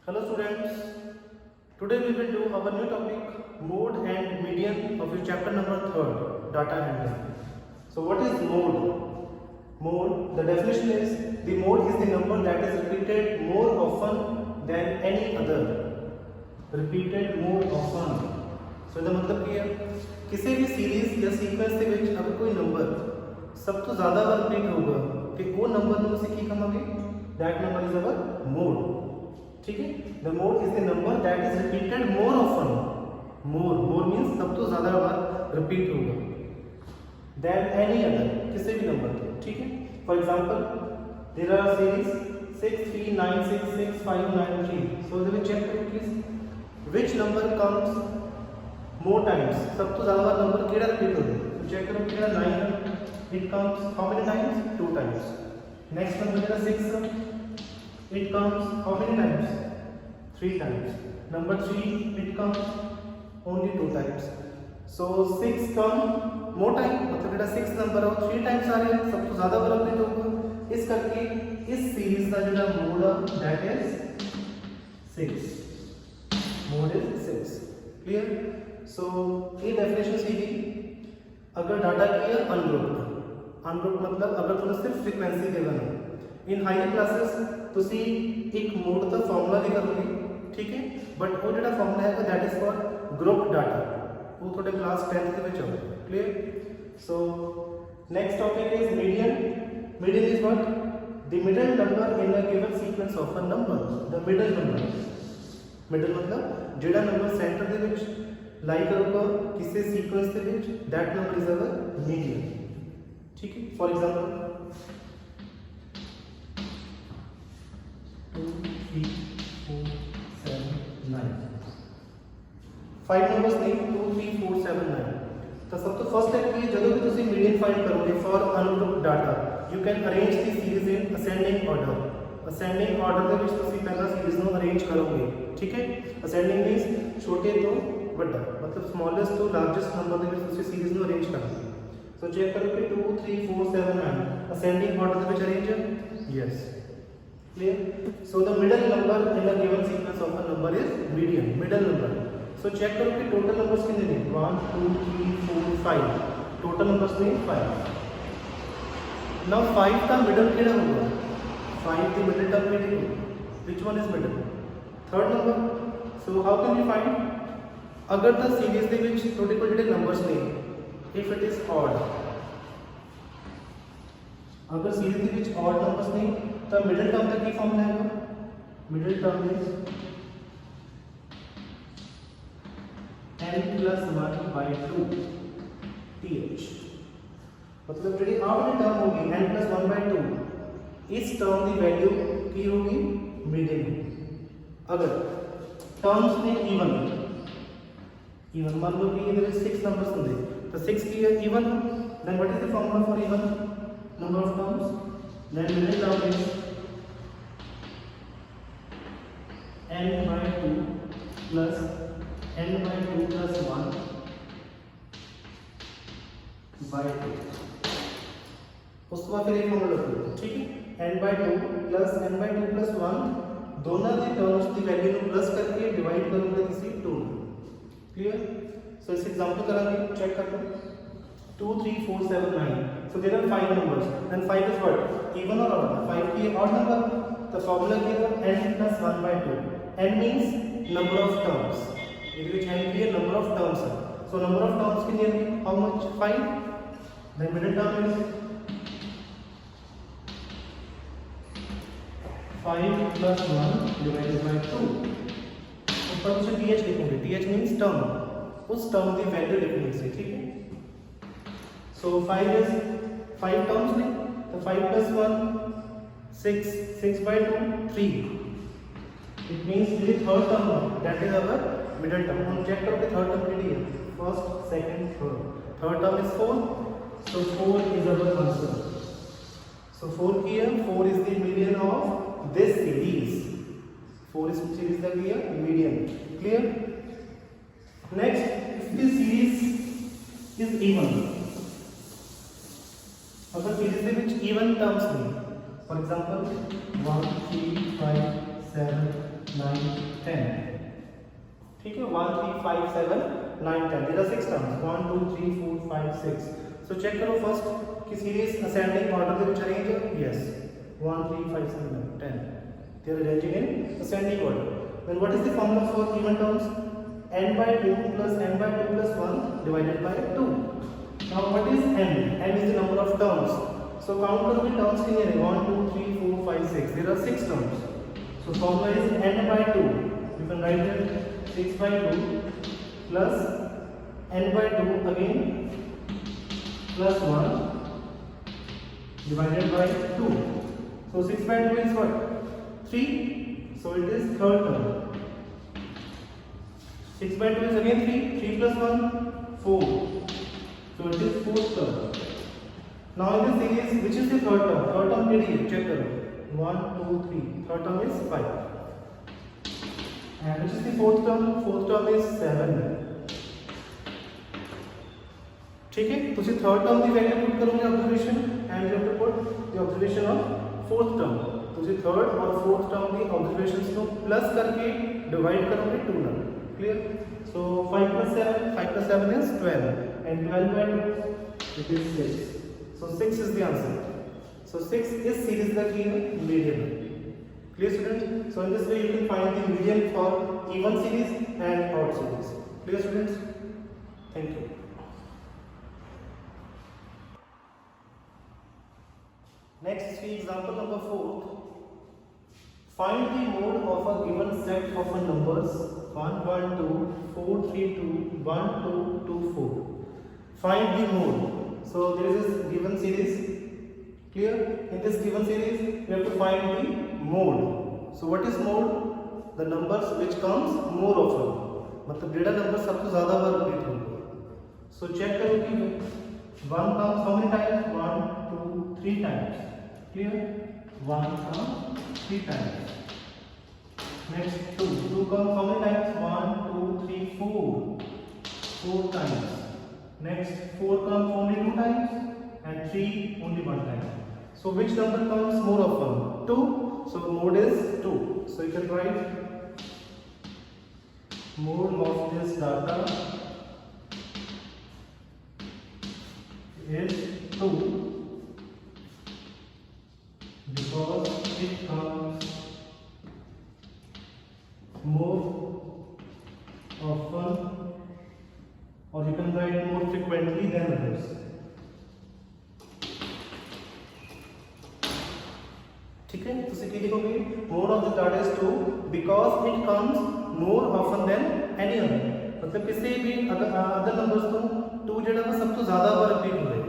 Hello students, today we will do our new topic mode and median of your chapter number 3rd, data handling. So what is mode? Mode, the definition is the mode is the number that is repeated more often than any other. Repeated more often. So इसका मतलब क्या है? किसी भी series या sequence के ਵਿੱਚ अगर कोई नंबर सब तो ज़्यादा बार रिपीट होगा कि वो नंबर में उसे की कमांगे that number is our mode. ठीक है, the mode is the number that is repeated more often. More means सब तो ज्यादा बार रिपीट होगा देन एनी अदर, किसी भी नंबर के. ठीक है, for example there are series 6 3 9 6 6 5 9 3. So they will check please which number comes more times. सब तो ज्यादा बार नंबर केड़ा रिपीट होगा. तो चेक करो केड़ा 9 है, it comes how many times, 2 times. Next number केड़ा 6, it comes how many times, 3 times. Number 3, it comes only 2 times. So 6 come more time, मतलब जेड़ा 6 नंबर है 3 टाइम्स आ रहे हैं, सब तो ज्यादा बार रिपीट होगा. इस करके इस सीरीज का जेड़ा मोड है that is 6. Mode is 6. Clear. So ये डेफिनेशन सीधी अगर डाटा की है अनग्रुप्ड मतलब अगर तुमने सिर्फ फ्रीक्वेंसी देना है. इन हायर क्लासेस ਤੁਸੀਂ ਇੱਕ ਮੋਡ ਦਾ ਫਾਰਮੂਲਾ ਵੀ ਕਰੋਗੇ. ਠੀਕ ਹੈ, ਬਟ ਉਹ ਜਿਹੜਾ ਫਾਰਮੂਲਾ ਹੈ that is for group data. ਉਹ ਤੁਹਾਡੇ ਕਲਾਸ 10th ਦੇ ਵਿੱਚ ਆਊਗਾ. Clear. So next topic is median. Median is what the middle number in a given sequence of a number. The middle number, middle ਮਤਲਬ ਜਿਹੜਾ number centre ਦੇ ਵਿੱਚ ਲਾਈ ਕਰੂਗਾ ਕਿਸੇ ਸੀਕੁਐਂਸ ਦੇ ਵਿੱਚ that number is our median. ਠੀਕ ਹੈ, ਫॉर एग्जांपल 2 3 4 7 9 5 नंबर्स ने 2 3 4 7 9. तो सब तो फर्स्ट स्टेप की जब भी ਤੁਸੀਂ मीडियन फाइंड करोगे for ungrouped data you can arrange the series in ascending order. Ascending order ਦੇ ਵਿੱਚ ਤੁਸੀਂ ਪਹਿਲਾਂ ਸੀਰੀਜ਼ ਨੂੰ ਅਰੇਂਜ ਕਰੋਗੇ. ਠੀਕ ਹੈ, ਅਸੈਂਡਿੰਗ ਮੀਨਸ ਛੋਟੇ ਤੋਂ ਵੱਡਾ ਮਤਲਬ ਸਮਾਲੈਸਟ ਤੋਂ ਲਾਰਜੈਸਟ ਨੰਬਰ ਦੇ ਵਿੱਚ ਤੁਸੀਂ ਸੀਰੀਜ਼ ਨੂੰ ਅਰੇਂਜ ਕਰੋਗੇ. ਸੋ ਚੈੱਕ ਕਰੋ ਕਿ 2 3 4 7 9 ਅਸੈਂਡਿੰਗ ਆਰਡਰ ਦੇ ਵਿੱਚ ਅਰੇਂਜ ਹੈ. Yes. Clear. So the middle number in a given sequence of a number is median. Middle number. So check करो कि total numbers कितने हैं. 1 2 3 4 5. Total numbers ने 5. Now 5 का middle केड़ा होगा. 5 की middle term केड़ी होगी. Which one is middle? Third number. So how can we find? अगर the series ਦੇ ਵਿੱਚ ਤੁਹਾਡੇ ਕੋਲ ਜਿਹੜੇ numbers ਨੇ if it is odd, अगर सीरीज ਦੇ ਵਿੱਚ odd numbers ਨੇ तो मिडिल टर्म का की फॉर्मूला है. Middle term is n plus 1 by 2 th. मतलब ਜਿਹੜੀ ਆ ਵਾਲੀ टर्म होगी n plus 1 by 2 इस टर्म की वैल्यू की होगी मीडियन. अगर टर्म्स ने इवन मान लो कि ये 6 नंबर्स होंगे तो 6 की है even. Then what is the formula for even number of terms. Then middle term is n by 2 plus n by 2 plus 1 by 2. उसके बाद फिर एक फॉर्मूला रखो. ठीक है, n by 2 plus n by 2 plus 1 दोनों की टर्म्स की वैल्यू को प्लस करके डिवाइड करोगे किसी 2. क्लियर. सो इस एग्जांपल करांगे. चेक कर लो 2 3 4 7 9. So there are 5 numbers. Then 5 is what? Even or odd? 5 की odd number. The formula given n plus 1 by 2. n means number of terms. In which n की number of terms है. So number of terms कितनी है? How much? 5. Then middle term is 5 plus 1 divided by 2. ऊपर से th लिखोगे. th means term. उस term की value लिखनी है. ठीक है. So 5 is 5 terms ने तो 5 plus 1 6 6 by 2 3. It means the third term that is our middle term. हम check करो कि third term कितनी है. First, second, third. Third term is 4. So 4 is our answer. So 4 की है 4 is the median of this series. 4 is series का की है median. Clear? Next, if the series is even. अगर सीरीज ਦੇ ਵਿੱਚ इवन टर्म्स ਨੇ फॉर एग्जांपल 1 3 5 7 9 10. ठीक है, 1 3 5 7 9 10. There are 6 terms. 1 2 3 4 5 6. So check करो first कि series ascending order ਦੇ ਵਿੱਚ arrange है. Yes. 1 3 5 7 9 10. They are arranging in ascending order. Then what is the formula for even terms? N by 2 plus n by 2 plus 1 divided by 2. Now what is n? N is the number of terms. So count करो कि terms कितने हैं? 1 2 3 4 5 6. There are 6 terms. So formula is n by 2. You can write it 6 by 2 plus n by 2 again plus 1 divided by 2. So 6 by 2 is what? 3. So it is third term. 6 by 2 is again 3. 3 plus 1 4. So it is fourth term. Now in this series, which is the third term? Third term kya hai? Check karo. 1 2 3. Third term is 5. And which is the fourth term? Fourth term is 7. ठीक है, तो इसे third term की value put करोगे observation and you have to put the observation of fourth term. तो इसे third और fourth term की ऑब्जर्वेशंस को प्लस करके डिवाइड करोगे 2 ना. Clear? So 5 plus 7 is 12 and 12 by 2 it is 6. So 6 is the answer. So 6 is series the key median. Clear students? So in this way you can find the median for even series and odd series. Clear students? Thank you. Next, see example number 4. Find the mode of a given set of numbers 1 1 2 4 3 2 1 2 2 4. Find the mode. So there is this given series. Clear? In this given series, we have to find the mode. So what is mode? The numbers which comes more often. मतलब data number सबसे ज़्यादा बार repeat होगा. So check करो कि 1 comes how many times? 1 2 3 times. Clear? 1 comes 3 times. Next 2. 2 comes how many times? 1 2 3 4. 4 times. Next 4 comes only 2 times and 3 only 1 time. So which number comes more often? 2. So mode is 2. So you can write mode of this data is 2 because it comes more often, or you can write more frequently than others. ठीक है, तो सीखी लिखोगे mode of the data is 2 because it comes more often than any other. मतलब किसी भी other numbers तो 2 जेड़ा वो सबसे ज्यादा बार रिपीट हो रहे हैं.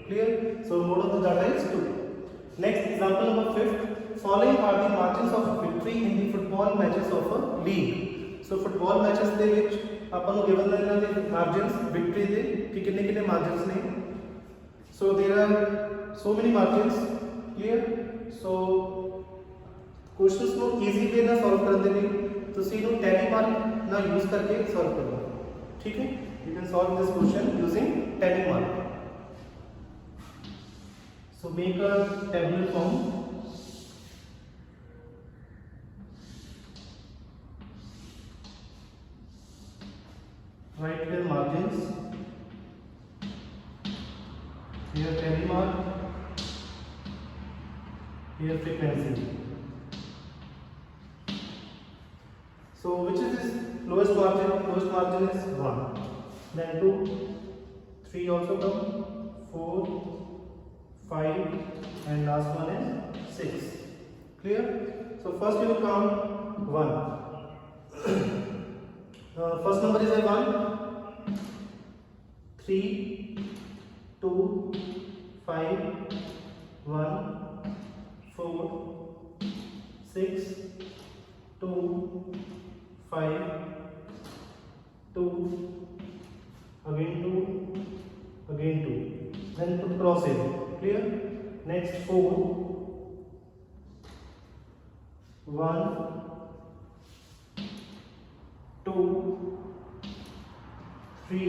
Clear? So mode of the data is 2. Next example number 5. Following are the margins of victory in the football matches of a league. So football matches ਦੇ ਵਿੱਚ ਆਪਾਂ ਨੂੰ ਗਿਵਨ ਨੇ ਇਹਨਾਂ ਦੇ ਮਾਰजिन्स ਵਿਕਟਰੀ ਦੇ ਕਿ ਕਿੰਨੇ ਮਾਰजिन्स ਨੇ. So there are so many margins. Clear? So questions ਨੂੰ ਈਜ਼ੀ ਵੇ ਨਾਲ ਸੋਲਵ ਕਰਨ ਦੇ ਲਈ ਤੁਸੀਂ ਇਹਨੂੰ ਟੈਲੀ ਮਾਰਕ ਨਾਲ ਯੂਜ਼ ਕਰਕੇ ਸੋਲਵ ਕਰੋ. ਠੀਕ ਹੈ, you can solve this question using tally mark. So make a tabular form. Write here margins. Here tally mark. Here frequency. So which is this lowest margin? Lowest margin is 1. Then 2, 3 also come. 4, 5 and last one is 6. Clear? So first you will count 1. First number is a 1. 3, 2, 5, 1, 4, 6, 2, 5, 2, again 2, again 2. Then put crosses. Clear? Next 4, 1, 2, 3,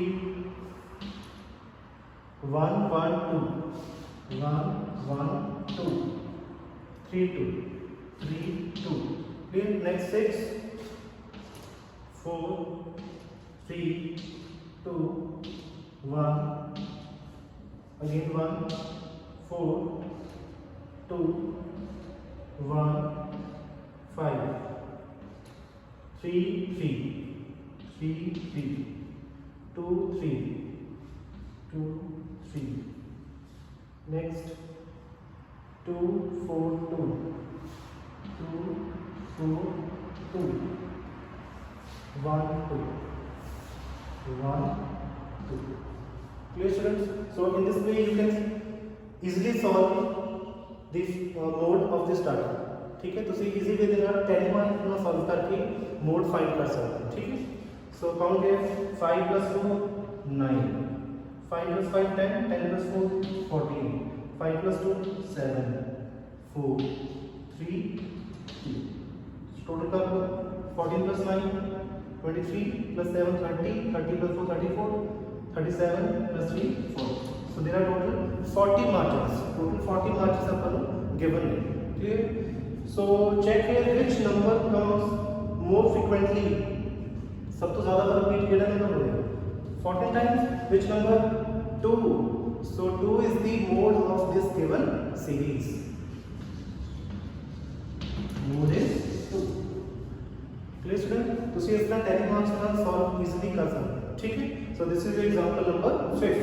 1, 1, 2, 1, 1, 2, 3, 2, 3, 2. Clear? Next 6, 4, 3, 2, 1. Again 1, 4, 2, 1, 5. 3, 3, 3, 3, 2, 3, 2, 3. Next 2, 4, 2, 2, 4, 2, 1, 2, 1, 2. Clear, students? So in this way you can easily solve this mode of this data. ठीक है, तुसी easy way दे नाल 10 mark ਨੂੰ solve ਕਰਕੇ mode find ਕਰ ਸਕਦੇ ਹੋ। ਠੀਕ ਹੈ, ਸੋ ਕਾਊਂਟ ਹੈ 5 + 2 9, 5 + 5 10, 10 + 4 14, 5 + 2 7, 4 3 2. टोटल कर लो 14 + 9 23 + 7 30, 30 + 4 34, 37 + 3 4. So there are total 40 margins. Total 40 margins are given. Clear? So check here which number comes more frequently. सब तो ज़्यादा रिपीट किया नंबर होगा 14 times. Which number? 2. So 2 is the mode of this given series. Mode is 2. Clear, student? तो इस तरह 10 marks का solve easily कर सकते हैं. ठीक है? So this is example number 5.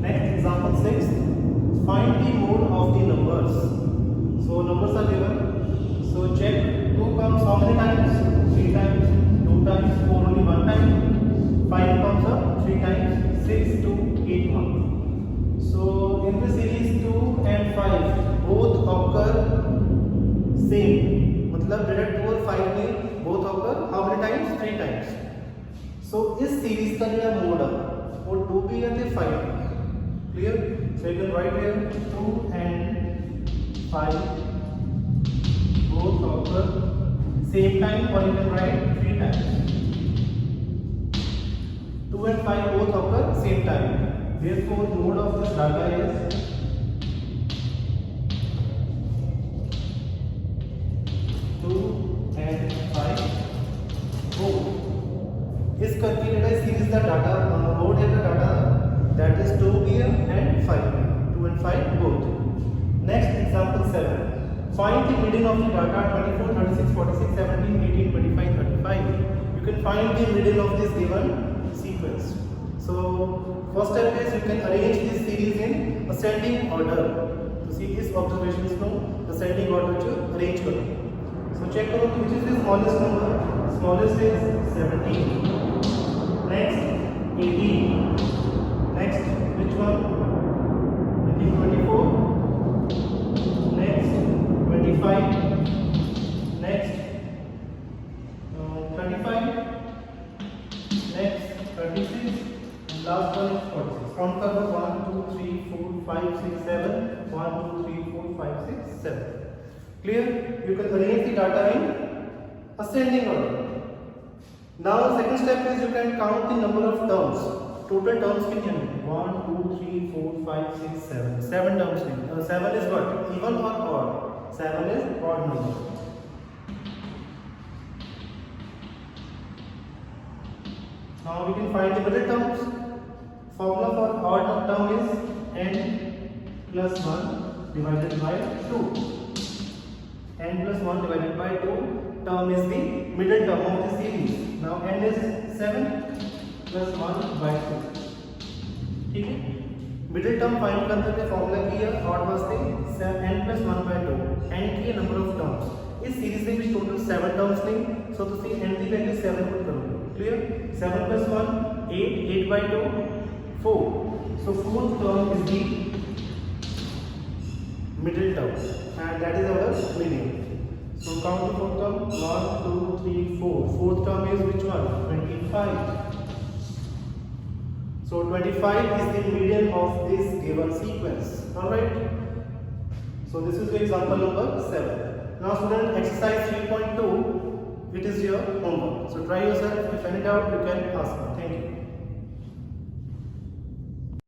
Next example 6. Find the mode of the numbers. So numbers are given. So check 2 comes how many times? 3 times. 2 times. 4 only 1 time. 5 comes up 3 times. 6 to 8 1. So in the series 2 and 5 both occur same. मतलब direct 2 और 5 में both occur how many times? 3 times. So इस series का जो mode है वो 2 भी है तो 5 भी है. Clear? So you can write here 2 and 5 both occur same time, or you can write 3 times. 2 and 5 both occur same time. Therefore, mode of this data is 2 and 5 both. इस करके जो सीरीज का डाटा मोड है का data that is 2 here and 5 here. 2 and 5 both. Next example 7. Find the median of the data 24, 36, 46, 17, 18, 25, 35. You can find the median of this given sequence. So first step is you can arrange this series in ascending order. To see this observations no ascending order to arrange करो. So check करो which is the smallest number. Smallest is 17. Next 18. Next, which one? I think 24. Next, 25. Next, 35. Next, 36. And last one is 46. Count करो 1, 2, 3, 4, 5, 6, 7. 1, 2, 3, 4, 5, 6, 7. Clear? You can arrange the data in ascending order. Now, second step is you can count the number of terms. Total terms कितने हैं? 1, 2, 3, 4, 5, 6, 7. 7 terms हैं. 7 is what? Even or odd? 7 is odd number. Now we can find the middle terms. Formula for odd term is n plus 1 divided by 2. N plus 1 divided by 2 term is the middle term of the series. Now n is 7. Plus 1 by 2. ठीक है, middle term find करने के formula की है odd वास्ते n plus 1 by 2. n की है number of terms. इस सीरीज में भी टोटल 7 टर्म्स ने. सो ਤੁਸੀਂ n ਦੀ ਵੈਲਿਊ 7 ਪੁੱਟ ਕਰੋਗੇ. Clear? 7 plus 1 8, 8 by 2 4. So fourth term is the middle term and that is our median. So count the fourth term. 1, 2, 3, 4. Fourth term is which one? 25. So 25 is the median of this given sequence. Alright. So this is the example number 7. Now student, exercise 3.2. It is your homework. So try yourself. If any doubt, you can ask me. Thank you.